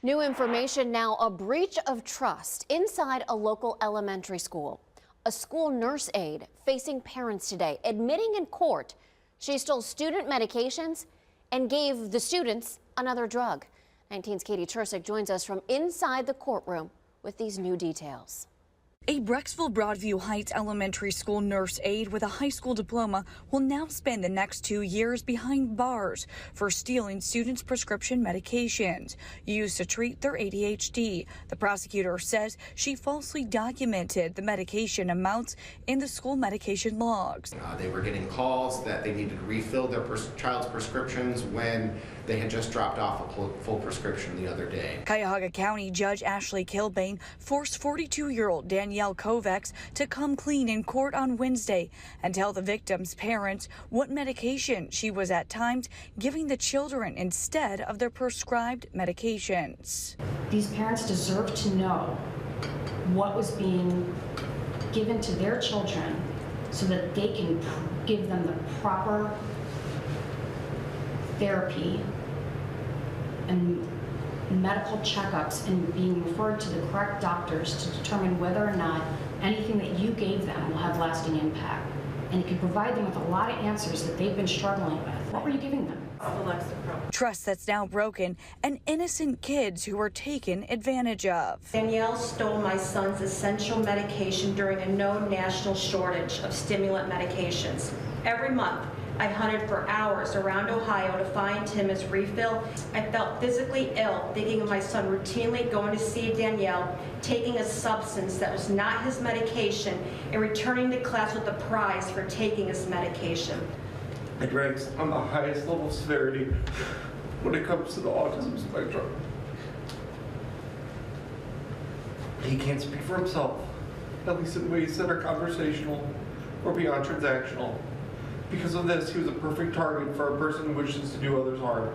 New information now, a breach of trust inside a local elementary school. A school nurse aide facing parents today, admitting in court she stole student medications and gave the students another drug. 19's Katie Chursik joins us from inside the courtroom with these new details. A Brecksville-Broadview Heights elementary school nurse aide with a high school diploma will now spend the next 2 years behind bars for stealing students' prescription medications used to treat their ADHD. The prosecutor says she falsely documented the medication amounts in the school medication logs. They were getting calls that they needed to refill their child's prescriptions when they had just dropped off a full prescription the other day. Cuyahoga County Judge Ashley Kilbane forced 42-year-old Danielle Kovacs to come clean in court on Wednesday and tell the victim's parents what medication she was at times giving the children instead of their prescribed medications. These parents deserve to know what was being given to their children so that they can give them the proper therapy and medical checkups and being referred to the correct doctors to determine whether or not anything that you gave them will have lasting impact. And it can provide them with a lot of answers that they've been struggling with. What were you giving them? Trust that's now broken and innocent kids who were taken advantage of. Danielle stole my son's essential medication during a known national shortage of stimulant medications. Every month, I hunted for hours around Ohio to find him his refill. I felt physically ill thinking of my son routinely going to see Danielle, taking a substance that was not his medication, and returning to class with a prize for taking his medication. It ranks on the highest level of severity when it comes to the autism spectrum. He can't speak for himself, at least in ways that are conversational or beyond transactional. Because of this, he was a perfect target for a person who wishes to do others harm.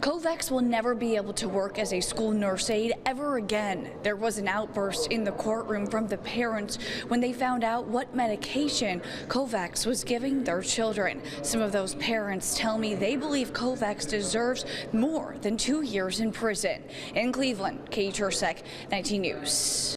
Kovacs will never be able to work as a school nurse aide ever again. There was an outburst in the courtroom from the parents when they found out what medication Kovacs was giving their children. Some of those parents tell me they believe Kovacs deserves more than 2 years in prison. In Cleveland, Katie Chursik, 19 News.